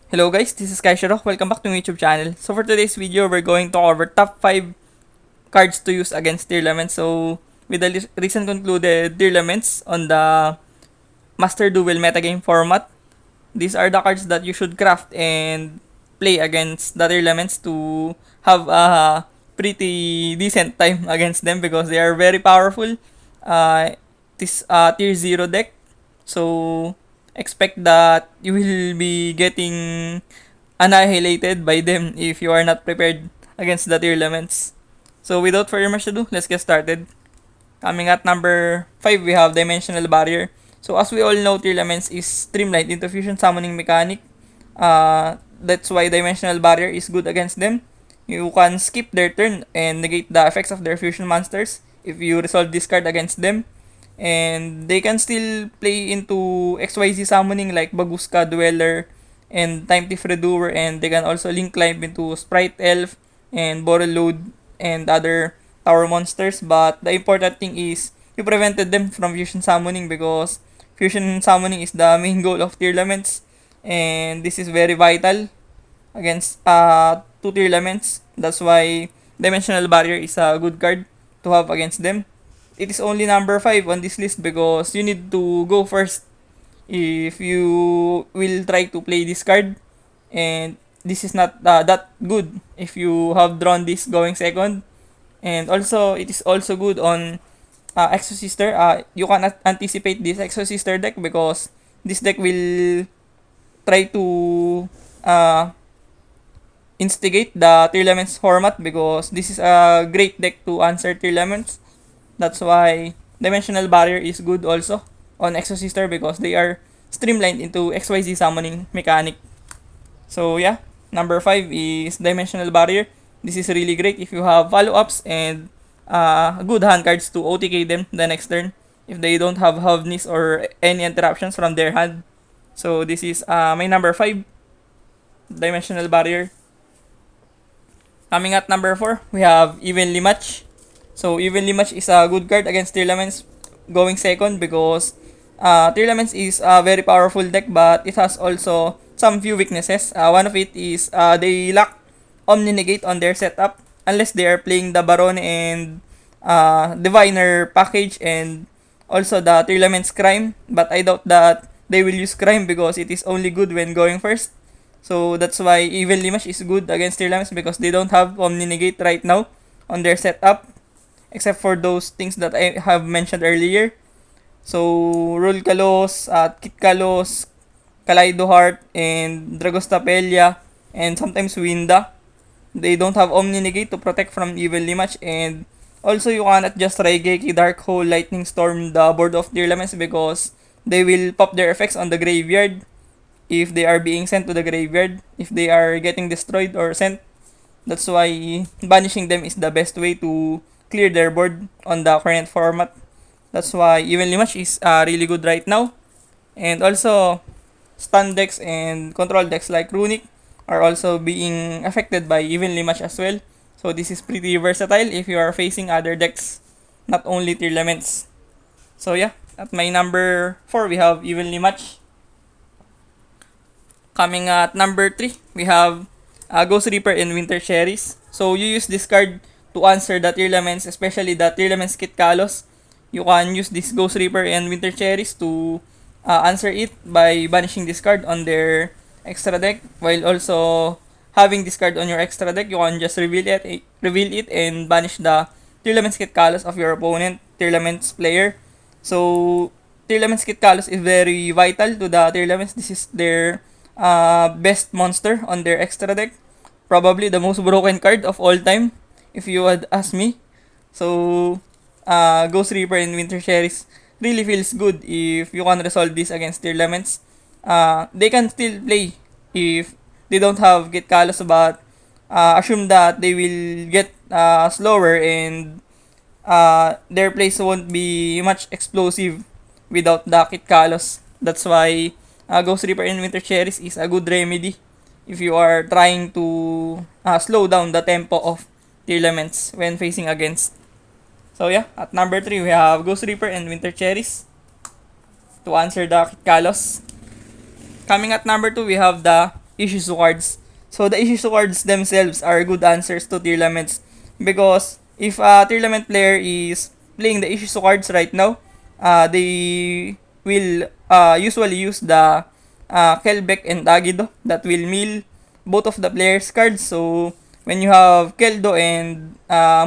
Hello guys, this is Kaishiro. Welcome back to my YouTube channel. So for today's video, we're going to cover top 5 cards to use against Tearlaments. So with the recent concluded Tearlaments on the Master Duel metagame format, these are the cards that you should craft and play against the Tearlaments to have a pretty decent time against them because they are very powerful. This tier 0 deck. So expect that you will be getting annihilated by them if you are not prepared against the Tearlaments. So without further much ado, let's get started. Coming at number 5, we have Dimensional Barrier. So as we all know, Tearlaments is streamlined into fusion summoning mechanic. That's why Dimensional Barrier is good against them. You can skip their turn and negate the effects of their fusion monsters if you resolve this card against them. And they can still play into XYZ summoning like Baguska, Dweller, and Time Thief Redoer, and they can also link climb into Sprite Elf and Borreload and other tower monsters. But the important thing is you prevented them from fusion summoning because fusion summoning is the main goal of Tearlaments, and this is very vital against two Tearlaments. That's why Dimensional Barrier is a good card to have against them. It is only number 5 on this list because you need to go first if you will try to play this card, and this is not that good if you have drawn this going second. And also it is also good on Exosister. You can anticipate this Exosister deck because this deck will try to uh, instigate the Tearlaments format because this is a great deck to answer Tearlaments. That's why Dimensional Barrier is good also on Exosister because they are streamlined into XYZ summoning mechanic. So yeah, number 5 is Dimensional Barrier. This is really great if you have follow-ups and good hand cards to OTK them the next turn if they don't have Hovnis or any interruptions from their hand. So this is my number 5, Dimensional Barrier. Coming at number 4, we have Evenly Match. So Evenly Match is a good card against Tearlaments going second because Tearlaments is a very powerful deck, but it has also some few weaknesses. One of it is they lack Omni Negate on their setup unless they are playing the Baron and Diviner package and also the Tearlaments Crime, but I doubt that they will use Crime because it is only good when going first. So that's why Evenly Match is good against Tearlaments because they don't have Omni Negate right now on their setup, except for those things that I have mentioned earlier. So Rule Kalos, Kit Kalos, Kaleido Heart, and Dragostapelia, and sometimes Winda. They don't have Omni Negate to protect from Evenly Match, and also you cannot just Raigeki, Dark Hole, Lightning Storm the board of Tearlaments because they will pop their effects on the graveyard if they are being sent to the graveyard, if they are getting destroyed or sent. That's why banishing them is the best way to clear their board on the current format. That's why Evenly Match is really good right now. And also, stun decks and control decks like Runic are also being affected by Evenly Match as well. So this is pretty versatile if you are facing other decks, not only Tearlaments. So yeah, at my number 4, we have Evenly Match. Coming at number 3, we have Ghost Reaper and Winter Cherries. So you use this card to answer the Tearlaments, especially the Tearlaments Kit Kalos. You can use this Ghost Reaper and Winter Cherries to answer it by banishing this card on their extra deck, while also having this card on your extra deck. You can just reveal it and banish the Tearlaments Kit Kalos of your opponent, Tearlaments player. So Tearlaments Kit Kalos is very vital to the Tearlaments. This is their best monster on their extra deck. Probably the most broken card of all time, if you would ask me. So, Ghost Reaper and Winter Cherries really feels good if you can resolve this against Tearlaments. They can still play if they don't have Get Kalos, but assume that they will get slower and their plays won't be much explosive without the Kit Kalos. That's why Ghost Reaper and Winter Cherries is a good remedy if you are trying to slow down the tempo of Tearlaments when facing against. So yeah, at number 3 we have Ghost Reaper and Winter Cherries to answer the Kalos. Coming at number 2, we have the Ishizu cards. So the Ishizu cards themselves are good answers to Tearlaments because if a Tearlament player is playing the Ishizu cards right now, they will usually use the Kelbeck and Agido that will mill both of the players' cards. So when you have Keldo and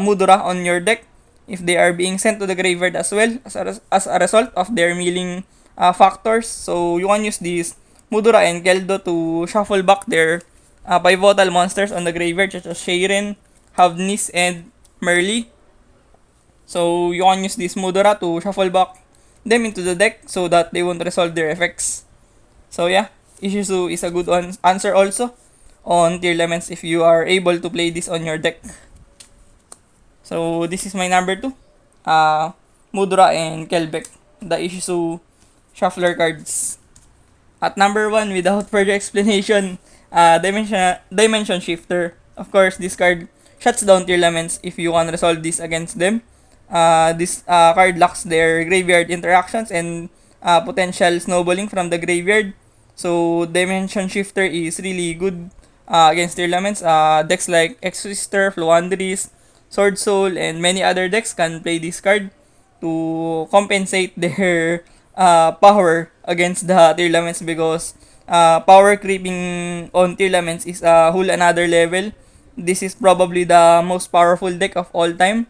Mudora on your deck, if they are being sent to the graveyard as well as a result of their milling factors, so you can use these Mudora and Keldo to shuffle back their pivotal monsters on the graveyard such as Shayren, Havnis, and Merly. So you can use this Mudora to shuffle back them into the deck so that they won't resolve their effects. So yeah, Ishizu is a good answer also on Tearlaments if you are able to play this on your deck. So this is my number 2. Mudra and Kelbeck, the Ishizu shuffler cards. At number 1, without further explanation, Dimension Shifter. Of course, this card shuts down Tearlaments if you can resolve this against them. This card locks their graveyard interactions and potential snowballing from the graveyard. So Dimension Shifter is really good against Tearlaments. Decks like Exorcister, Fluandris, Sword Soul, and many other decks can play this card to compensate their power against the Tearlaments because power creeping on Tearlaments is a whole another level. This is probably the most powerful deck of all time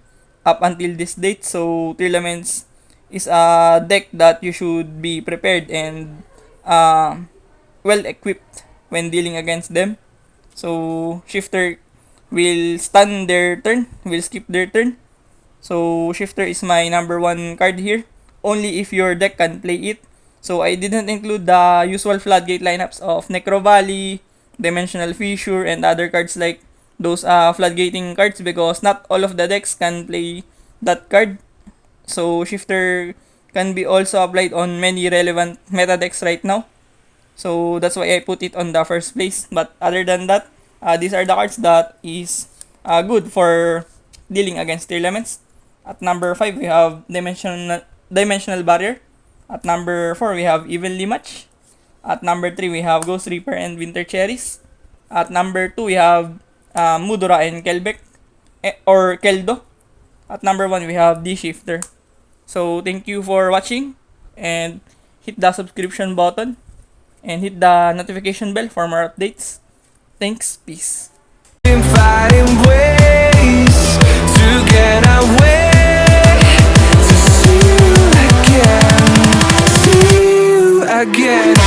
up until this date. So Tearlaments is a deck that you should be prepared and well equipped when dealing against them. So Shifter will stun their turn, will skip their turn. So Shifter is my number 1 card here, only if your deck can play it. So I didn't include the usual Floodgate lineups of Necro Valley, Dimensional Fissure, and other cards like those Floodgating cards because not all of the decks can play that card. So Shifter can be also applied on many relevant meta decks right now. So that's why I put it on the first place. But other than that, these are the cards that is good for dealing against Tearlaments. At number 5, we have Dimensional Barrier. At number 4, we have Evenly Match. At number 3, we have Ghost Reaper and Winter Cherries. At number 2, we have Mudora and Kelbeck or Keldo. At number 1, we have D-Shifter. So thank you for watching and hit the subscription button and hit the notification bell for more updates. Thanks, peace. Fighting ways to get away, to see you again, see you again.